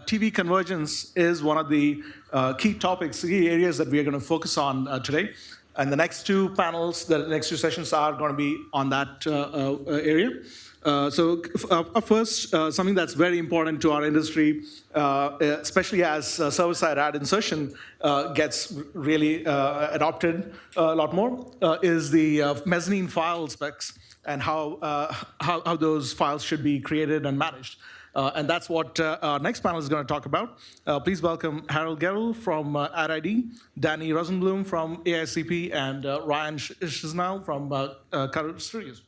TV convergence is one of the key topics, key areas that we are going to focus on today. And the next two panels, the next two sessions are going to be on that area. First, something that's very important to our industry, especially as server-side ad insertion gets really adopted a lot more, is the mezzanine file specs and how those files should be created and managed. And that's what our next panel is going to talk about. Please welcome Harold Gerrel from AIB, Danny Rosenbloom from AICP, and Ryan Schnizlein from Cutter Studios.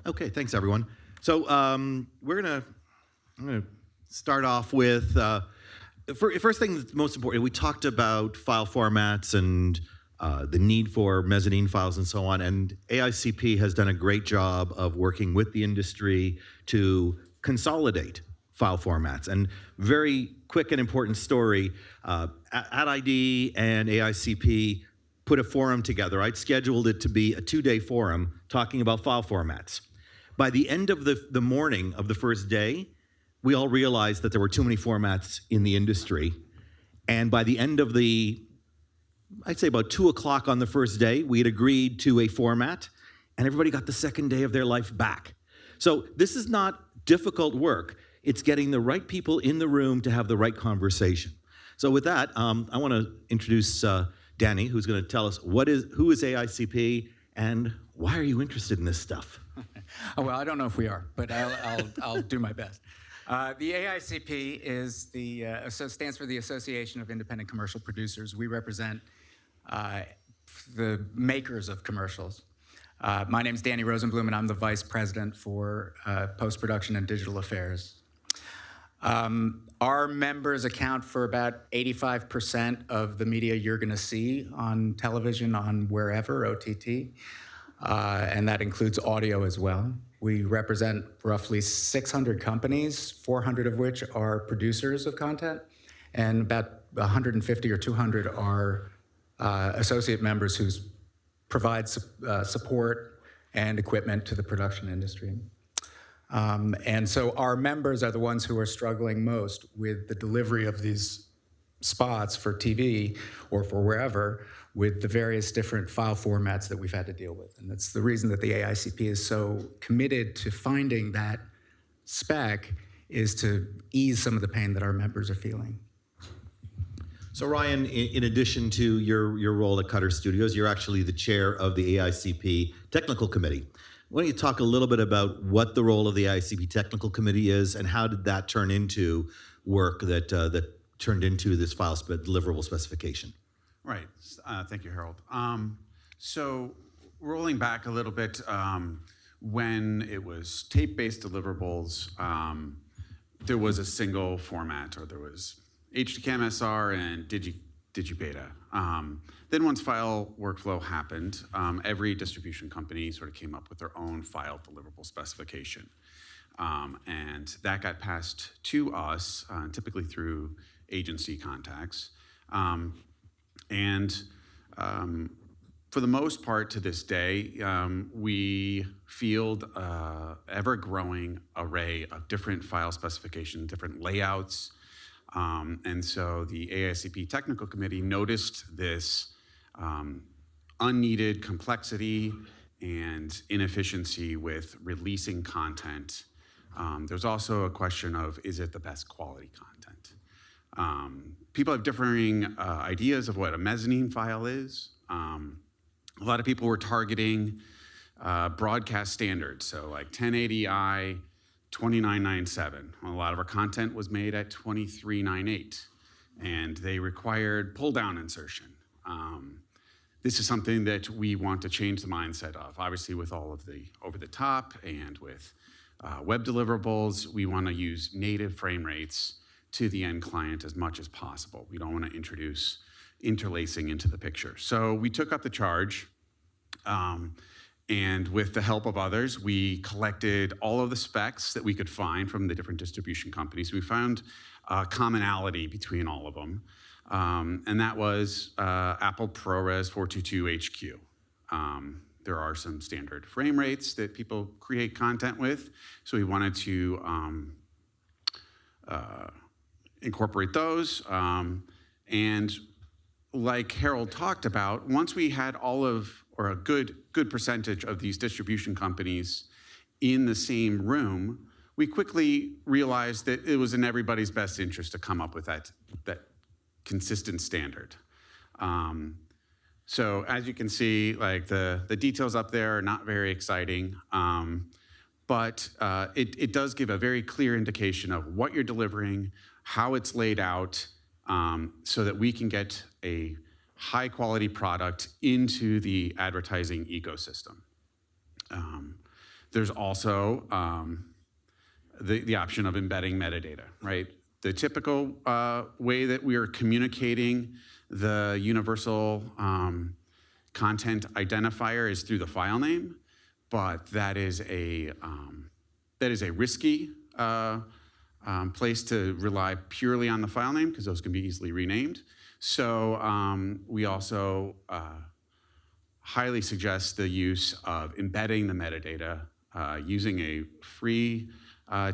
Okay, thanks everyone. So I'm gonna start off with first thing that's most important. We talked about file formats and the need for mezzanine files and so on. And AICP has done a great job of working with the industry to consolidate file formats. And very quick and important story, AIB and AICP put a forum together. I'd scheduled it to be a 2-day forum talking about file formats. By the end of the morning of the first day, we all realized that there were too many formats in the industry. And by the end of I'd say about 2 o'clock on the first day, we had agreed to a format, and everybody got the second day of their life back. So this is not difficult work. It's getting the right people in the room to have the right conversation. So with that, I want to introduce Danny, who's going to tell us who is AICP and why are you interested in this stuff? Well, I don't know if we are, but I'll do my best. The AICP stands for the Association of Independent Commercial Producers. We represent the makers of commercials. My name's Danny Rosenbloom, and I'm the Vice President for Post-Production and Digital Affairs. Our members account for about 85% of the media you're going to see on television, on wherever, OTT, and that includes audio as well. We represent roughly 600 companies, 400 of which are producers of content, and about 150 or 200 are associate members who provide support and equipment to the production industry. And so our members are the ones who are struggling most with the delivery of these spots for TV or for wherever with the various different file formats that we've had to deal with. And that's the reason that the AICP is so committed to finding that spec, is to ease some of the pain that our members are feeling. So Ryan, in addition to your role at Cutter Studios, you're actually the chair of the AICP Technical Committee. Why don't you talk a little bit about what the role of the AICP Technical Committee is and how did that turn into work that turned into this file deliverable specification? Right. Thank you, Harold. So rolling back a little bit, when it was tape-based deliverables, there was a single format, or there was HDCAM SR and Digibeta. Then once file workflow happened, every distribution company sort of came up with their own file deliverable specification. And that got passed to us, typically through agency contacts. For the most part to this day, we field ever-growing array of different file specifications, different layouts. And so the AICP Technical Committee noticed this unneeded complexity and inefficiency with releasing content. There's also a question of, is it the best quality content? People have differing ideas of what a mezzanine file is. A lot of people were targeting broadcast standards, so like 1080i, 2997. A lot of our content was made at 2398, and they required pull-down insertion. This is something that we want to change the mindset of. Obviously, with all of the over-the-top and with web deliverables, we want to use native frame rates to the end client as much as possible. We don't want to introduce interlacing into the picture. So we took up the charge, and with the help of others, we collected all of the specs that we could find from the different distribution companies. We found commonality between all of them. and that was Apple ProRes 422 HQ. There are some standard frame rates that people create content with, so we wanted to incorporate those. And like Harold talked about, once we had all of, or a good percentage of these distribution companies in the same room, we quickly realized that it was in everybody's best interest to come up with that consistent standard. So as you can see, like the details up there are not very exciting, but it does give a very clear indication of what you're delivering, how it's laid out, so that we can get a high quality product into the advertising ecosystem. There's also the option of embedding metadata, right? The typical way that we are communicating the universal content identifier is through the file name, but that is a risky place to rely purely on the file name because those can be easily renamed. So we also highly suggest the use of embedding the metadata using a free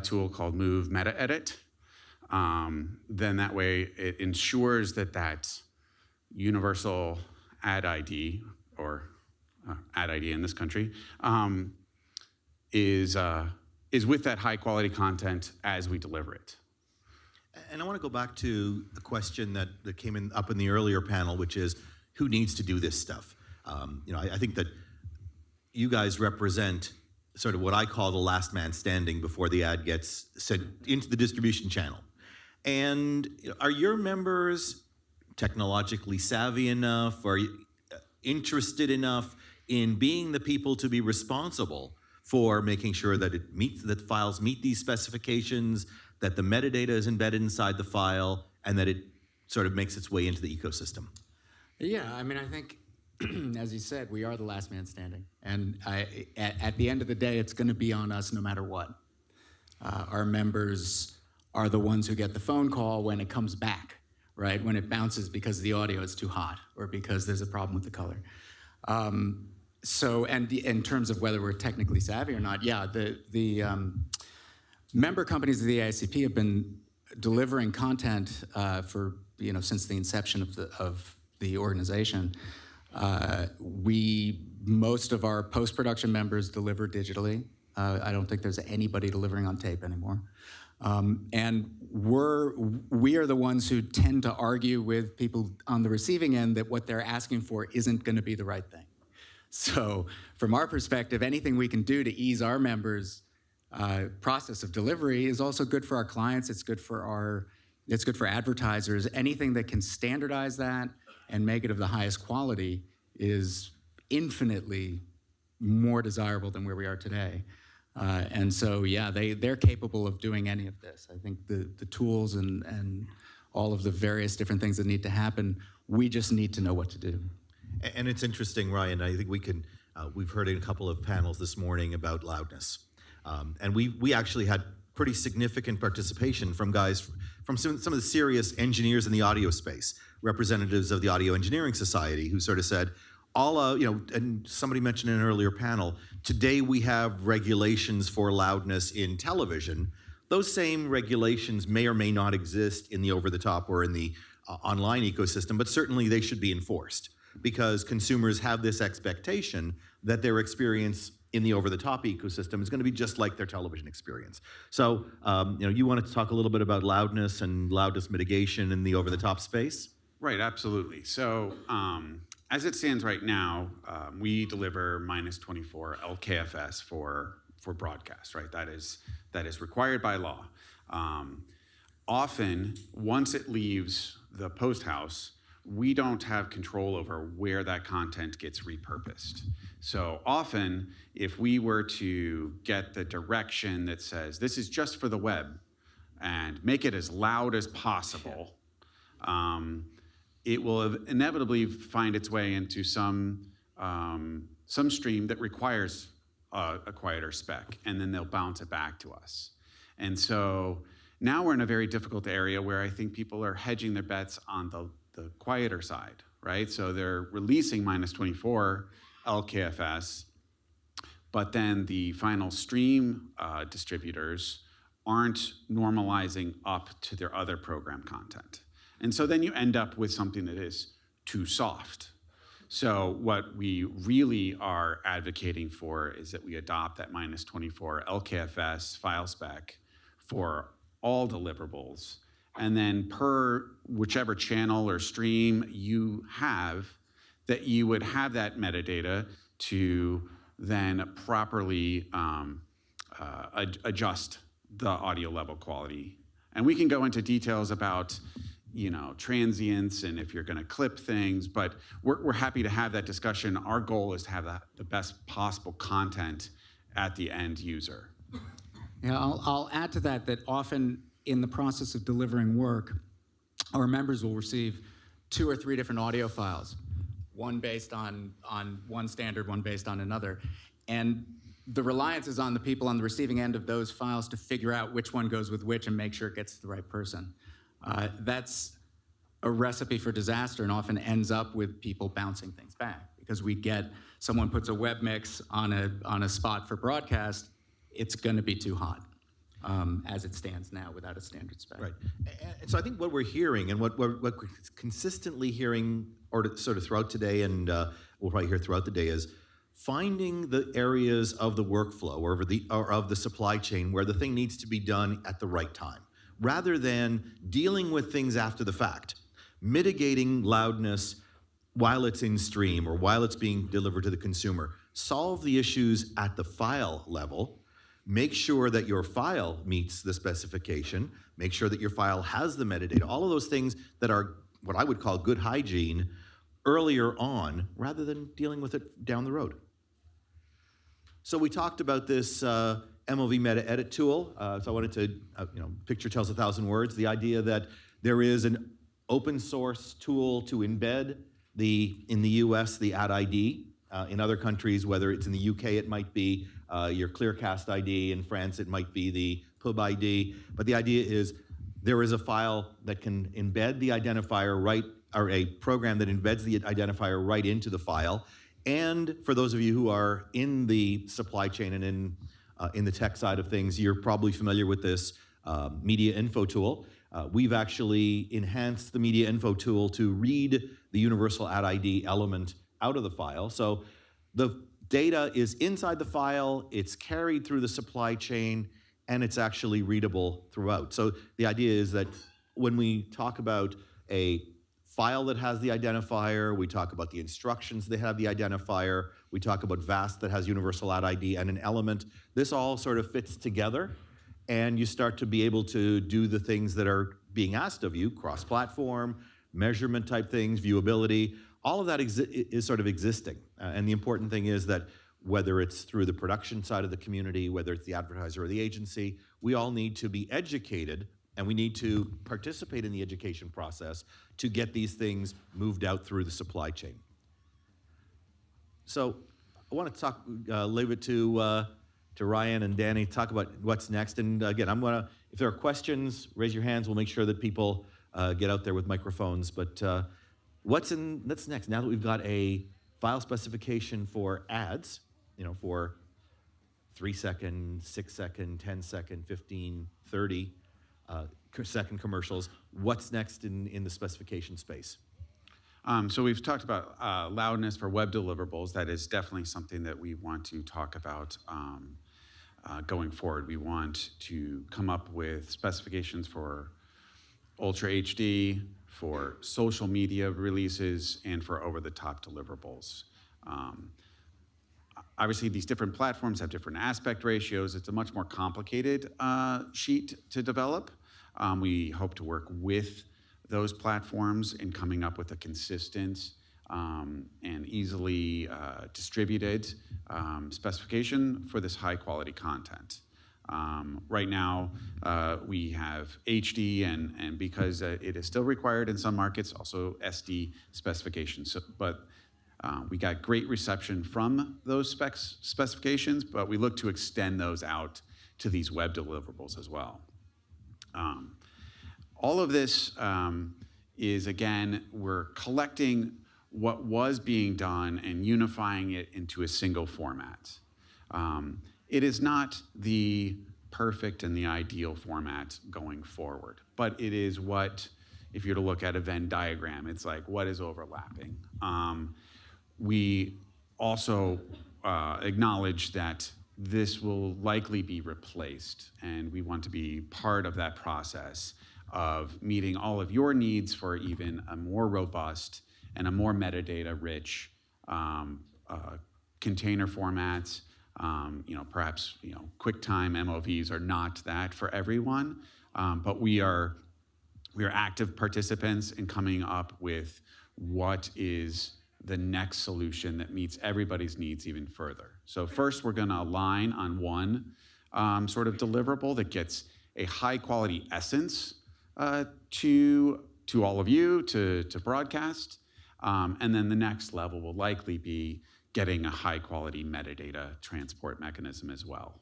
tool called Move Meta Edit. Then that way it ensures that universal ad ID, or ad ID in this country, is with that high quality content as we deliver it. And I want to go back to the question that came up in the earlier panel, which is who needs to do this stuff? I think that you guys represent sort of what I call the last man standing before the ad gets sent into the distribution channel. And are your members technologically savvy enough, or interested enough in being the people to be responsible for making sure that that files meet these specifications, that the metadata is embedded inside the file, and that it sort of makes its way into the ecosystem? Yeah, I mean, I think, as you said, we are the last man standing. And at the end of the day, it's going to be on us no matter what. Our members are the ones who get the phone call when it comes back, right? When it bounces because the audio is too hot or because there's a problem with the color. So, and in terms of whether we're technically savvy or not, yeah, the member companies of the AICP have been delivering content for, since the inception of the organization. Most of our post-production members deliver digitally. I don't think there's anybody delivering on tape anymore. And we are the ones who tend to argue with people on the receiving end that what they're asking for isn't going to be the right thing. So from our perspective, anything we can do to ease our members' process of delivery is also good for our clients. It's good for advertisers. Anything that can standardize that and make it of the highest quality is infinitely more desirable than where we are today. And so, yeah, they're capable of doing any of this. I think the tools and all of the various different things that need to happen, we just need to know what to do. And it's interesting, Ryan, I think we've heard in a couple of panels this morning about loudness. And we actually had pretty significant participation from guys from some of the serious engineers in the audio space, representatives of the Audio Engineering Society, who sort of said, and somebody mentioned in an earlier panel, today we have regulations for loudness in television. Those same regulations may or may not exist in the over-the-top or in the online ecosystem, but certainly they should be enforced because consumers have this expectation that their experience in the over-the-top ecosystem is going to be just like their television experience. So, you wanted to talk a little bit about loudness and loudness mitigation in the over-the-top space? Right, absolutely. So, as it stands right now, we deliver -24 LKFS for broadcast, right? That is required by law. Often, once it leaves the post house, we don't have control over where that content gets repurposed. So often, if we were to get the direction that says, this is just for the web, and make it as loud as possible, it will inevitably find its way into some stream that requires a quieter spec, and then they'll bounce it back to us. And so now we're in a very difficult area where I think people are hedging their bets on the quieter side, right? So they're releasing minus 24 LKFS, but then the final stream distributors aren't normalizing up to their other program content. And so then you end up with something that is too soft. So what we really are advocating for is that we adopt that minus 24 LKFS file spec for all deliverables. And then per whichever channel or stream you have, that you would have that metadata to then properly adjust the audio level quality. And we can go into details about transients and if you're going to clip things, but we're happy to have that discussion. Our goal is to have the best possible content at the end user. Yeah, I'll add to that often in the process of delivering work, our members will receive 2 or 3 different audio files, one based on one standard, one based on another. And the reliance is on the people on the receiving end of those files to figure out which one goes with which and make sure it gets to the right person. That's a recipe for disaster and often ends up with people bouncing things back because someone puts a web mix on a spot for broadcast, it's going to be too hot as it stands now without a standard spec. Right. And so I think what we're hearing and what we're consistently hearing or sort of throughout today and we'll probably hear throughout the day is finding the areas of the workflow or of the supply chain where the thing needs to be done at the right time, rather than dealing with things after the fact, mitigating loudness while it's in stream or while it's being delivered to the consumer. Solve the issues at the file level. Make sure that your file meets the specification. Make sure that your file has the metadata. All of those things that are what I would call good hygiene earlier on, rather than dealing with it down the road. So we talked about this MOV meta edit tool. So I wanted to, picture tells 1,000 words. The idea that there is an open source tool to embed in the US, the ad ID. In other countries, whether it's in the UK, it might be your Clearcast ID. In France, it might be the pub ID. But the idea is there is a file that can embed the identifier or a program that embeds the identifier right into the file. And for those of you who are in the supply chain and in the tech side of things, you're probably familiar with this media info tool. We've actually enhanced the media info tool to read the universal ad ID element out of the file. So the data is inside the file, it's carried through the supply chain, and it's actually readable throughout. So the idea is that when we talk about a file that has the identifier, we talk about the instructions that have the identifier, we talk about VAST that has universal ad ID and an element, this all sort of fits together, and you start to be able to do the things that are being asked of you, cross-platform, measurement type things, viewability, all of that is sort of existing. And the important thing is that whether it's through the production side of the community, whether it's the advertiser or the agency, we all need to be educated and we need to participate in the education process to get these things moved out through the supply chain. So I want to leave it to Ryan and Danny to talk about what's next. And again, if there are questions, raise your hands. We'll make sure that people get out there with microphones. But what's next? Now that we've got a file specification for ads, for 3-second, 6-second, 10-second, 15, 30 second commercials, what's next in the specification space? So we've talked about loudness for web deliverables. That is definitely something that we want to talk about going forward. We want to come up with specifications for Ultra HD, for social media releases, and for over-the-top deliverables. Obviously, these different platforms have different aspect ratios. It's a much more complicated sheet to develop. We hope to work with those platforms in coming up with a consistent and easily distributed specification for this high-quality content. Right now, we have HD, and because it is still required in some markets, also SD specifications. But we got great reception from those specifications, but we look to extend those out to these web deliverables as well. All of this is, again, we're collecting what was being done and unifying it into a single format. It is not the perfect and the ideal format going forward, but it is what, if you were to look at a Venn diagram, it's like what is overlapping. We also acknowledge that this will likely be replaced, and we want to be part of that process of meeting all of your needs for even a more robust and a more metadata-rich container formats. Perhaps QuickTime MOVs are not that for everyone, but we are active participants in coming up with what is the next solution that meets everybody's needs even further. So first, we're going to align on one sort of deliverable that gets a high-quality essence to all of you to broadcast, and then the next level will likely be getting a high-quality metadata transport mechanism as well.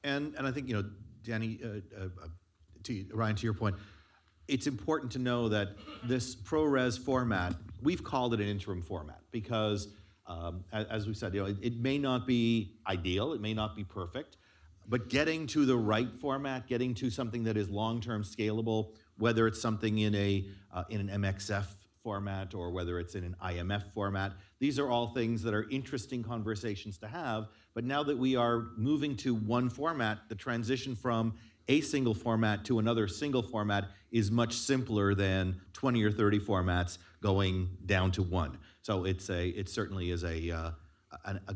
And I think, Danny, Ryan, to your point, it's important to know that this ProRes format, we've called it an interim format because, as we said, it may not be ideal, it may not be perfect, but getting to the right format, getting to something that is long-term scalable, whether it's something in an MXF format or whether it's in an IMF format, these are all things that are interesting conversations to have. But now that we are moving to one format, the transition from a single format to another single format is much simpler than 20 or 30 formats going down to one. So it certainly is a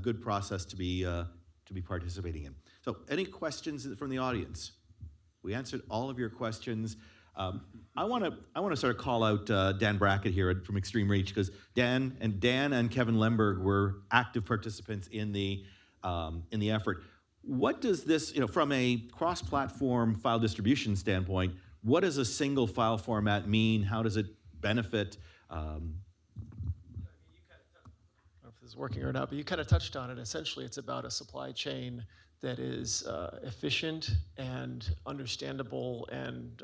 good process to be participating in. So any questions from the audience? We answered all of your questions. I want to sort of call out Dan Brackett here from Extreme Reach, because Dan and Kevin Lemberg were active participants in the effort. What does this, from a cross-platform file distribution standpoint, what does a single file format mean? How does it benefit? I don't know if this is working or not, but you kind of touched on it. Essentially, it's about a supply chain that is efficient and understandable and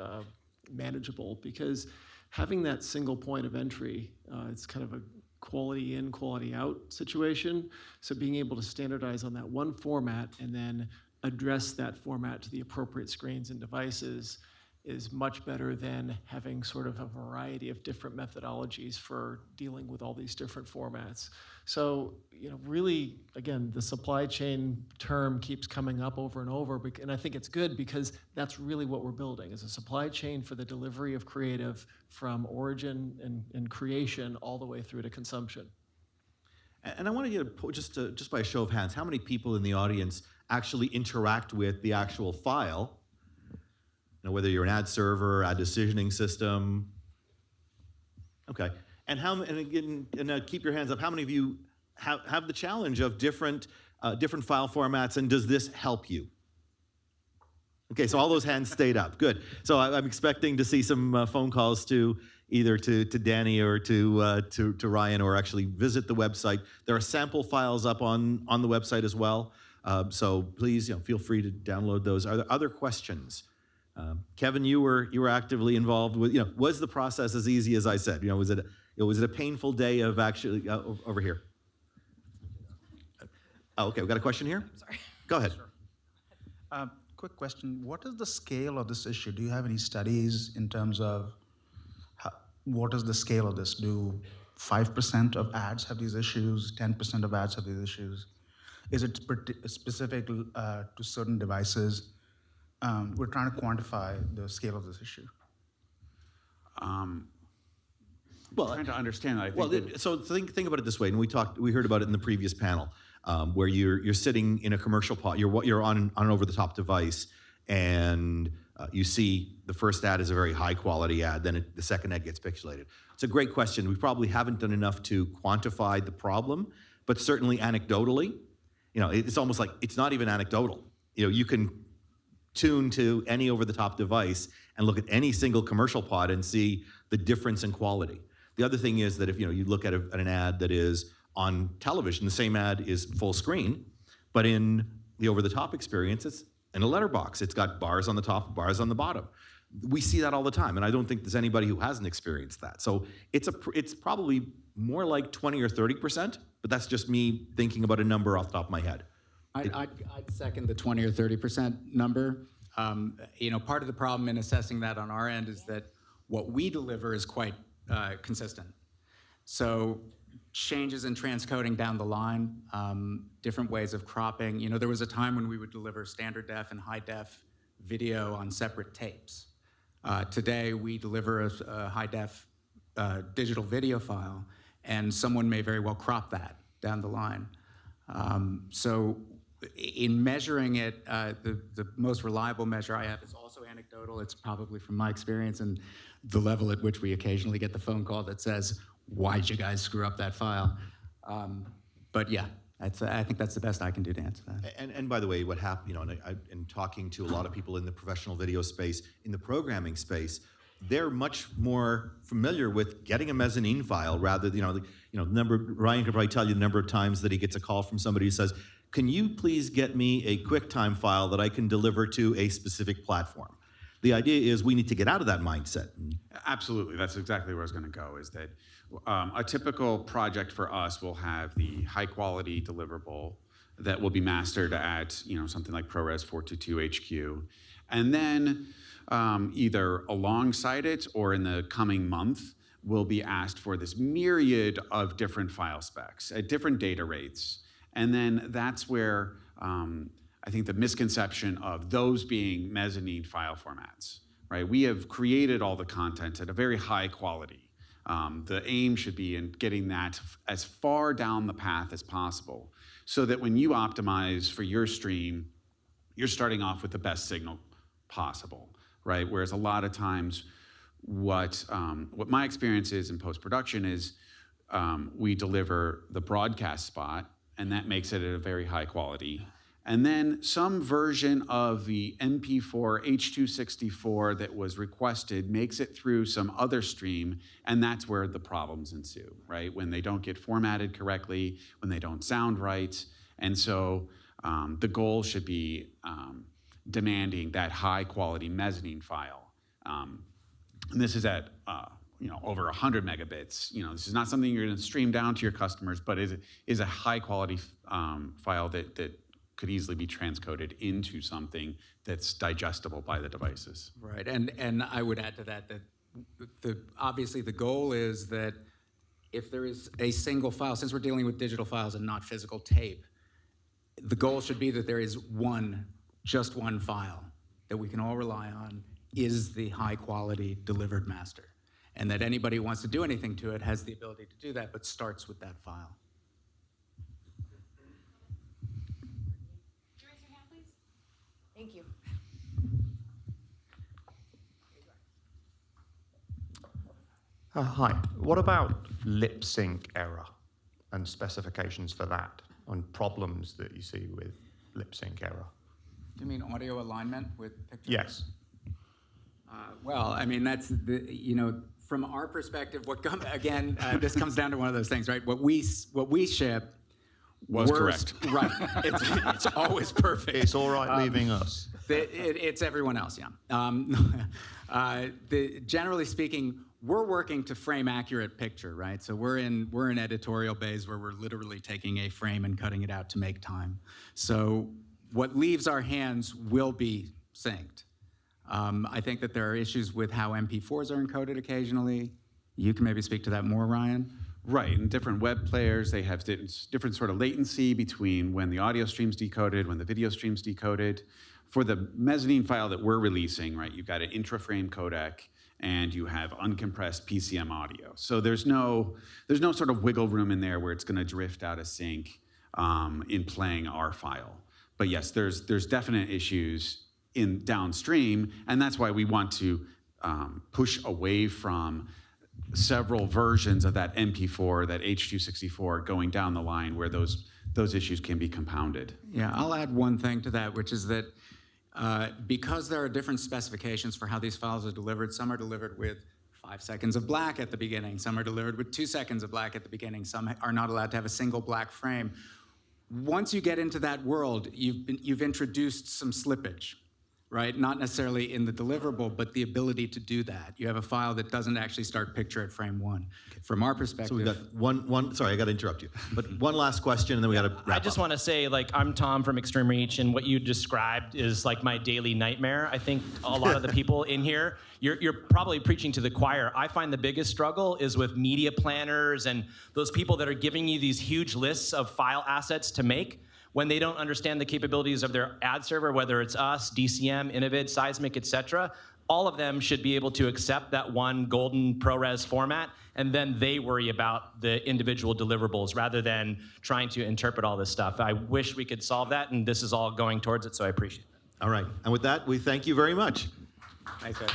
manageable, because having that single point of entry, it's kind of a quality in, quality out situation. So being able to standardize on that one format and then address that format to the appropriate screens and devices is much better than having sort of a variety of different methodologies for dealing with all these different formats. So, really, again, the supply chain term keeps coming up over and over, and I think it's good because that's really what we're building, is a supply chain for the delivery of creative from origin and creation all the way through to consumption. And I want to get just by a show of hands, how many people in the audience actually interact with the actual file? Whether you're an ad server, ad decisioning system. Okay, and keep your hands up. How many of you have the challenge of different file formats, and does this help you? Okay, so all those hands stayed up. Good. So I'm expecting to see some phone calls to either to Danny or to Ryan, or actually visit the website. There are sample files up on the website as well. So please, feel free to download those. Are there other questions? Kevin, you were actively involved with. Was the process as easy as I said? Was it a painful day of actually over here? Oh, okay. We got a question here. Sorry. Go ahead. Sure. Quick question: what is the scale of this issue? Do you have any studies in terms of what is the scale of this? Do 5% of ads have these issues? 10% of ads have these issues? Is it specific to certain devices? We're trying to quantify the scale of this issue. Trying to understand that. So think about it this way, and we heard about it in the previous panel, where you're sitting in a commercial pod, you're on an over-the-top device, and you see the first ad is a very high-quality ad, then the second ad gets pixelated. It's a great question. We probably haven't done enough to quantify the problem, but certainly anecdotally, it's almost like it's not even anecdotal. You can tune to any over-the-top device and look at any single commercial pod and see the difference in quality. The other thing is that if you look at an ad that is on television, the same ad is full screen, but in the over-the-top experience, in a letterbox. It's got bars on the top, bars on the bottom. We see that all the time, and I don't think there's anybody who hasn't experienced that. So it's probably more like 20 or 30%, but that's just me thinking about a number off the top of my head. I'd second the 20 or 30% number. Part of the problem in assessing that on our end is that what we deliver is quite consistent. So changes in transcoding down the line, different ways of cropping. There was a time when we would deliver standard def and high def video on separate tapes. Today, we deliver a high def digital video file, and someone may very well crop that down the line. So in measuring it, the most reliable measure I have is also anecdotal. It's probably from my experience and the level at which we occasionally get the phone call that says, why'd you guys screw up that file? But yeah, I think that's the best I can do to answer that. And by the way, what happened, in talking to a lot of people in the professional video space, in the programming space, they're much more familiar with getting a mezzanine file rather than, Ryan could probably tell you the number of times that he gets a call from somebody who says, can you please get me a QuickTime file that I can deliver to a specific platform? The idea is we need to get out of that mindset. Absolutely, that's exactly where I was going to go, is that a typical project for us will have the high quality deliverable that will be mastered at something like ProRes 422 HQ. And then either alongside it or in the coming month, we'll be asked for this myriad of different file specs at different data rates. And then that's where I think the misconception of those being mezzanine file formats, right? We have created all the content at a very high quality. The aim should be in getting that as far down the path as possible so that when you optimize for your stream, you're starting off with the best signal possible, right? Whereas a lot of times what my experience is in post-production is we deliver the broadcast spot, and that makes it at a very high quality. And then some version of the MP4 H.264 that was requested makes it through some other stream, and that's where the problems ensue, right? When they don't get formatted correctly, when they don't sound right. And so the goal should be demanding that high quality mezzanine file. And this is at over 100 megabits. This is not something you're going to stream down to your customers, but it is a high quality file that could easily be transcoded into something that's digestible by the devices. Right, and I would add to that obviously the goal is that if there is a single file, since we're dealing with digital files and not physical tape, the goal should be that there is just one file that we can all rely on is the high quality delivered master. And that anybody who wants to do anything to it has the ability to do that, but starts with that file. Could you raise your hand, please? Thank you. Hi. What about lip sync error and specifications for that and problems that you see with lip sync error? Do you mean audio alignment with pictures? Yes. Well, I mean, that's from our perspective, this comes down to one of those things, right? What we ship was correct. Right. It's always perfect. It's all right leaving us. It's everyone else, yeah. Generally speaking, we're working to frame accurate picture, right? So we're in editorial bays where we're literally taking a frame and cutting it out to make time. So what leaves our hands will be synced. I think that there are issues with how MP4s are encoded occasionally. You can maybe speak to that more, Ryan. Right, and different web players, they have different sort of latency between when the audio stream's decoded, when the video stream's decoded. For the mezzanine file that we're releasing, right, you've got an intra-frame codec and you have uncompressed PCM audio. So there's no sort of wiggle room in there where it's going to drift out of sync in playing our file. But yes, there's definite issues in downstream, and that's why we want to push away from several versions of that MP4, that H.264 going down the line where those issues can be compounded. Yeah, I'll add one thing to that, which is that because there are different specifications for how these files are delivered, some are delivered with 5 seconds of black at the beginning, some are delivered with 2 seconds of black at the beginning, some are not allowed to have a single black frame. Once you get into that world, you've introduced some slippage, right? Not necessarily in the deliverable, but the ability to do that. You have a file that doesn't actually start picture at frame one. From our perspective. So we got one. Sorry, I got to interrupt you. But one last question, and then we got to wrap I just up. want to say, like, I'm Tom from Extreme Reach, and what you described is like my daily nightmare. I think a lot of the people in here, you're probably preaching to the choir. I find the biggest struggle is with media planners and those people that are giving you these huge lists of file assets to make when they don't understand the capabilities of their ad server, whether it's us, DCM, Innovid, Seismic, et cetera. All of them should be able to accept that one golden ProRes format, and then they worry about the individual deliverables rather than trying to interpret all this stuff. I wish we could solve that, and this is all going towards it, so I appreciate it. All right. And with that, we thank you very much. Thanks, guys.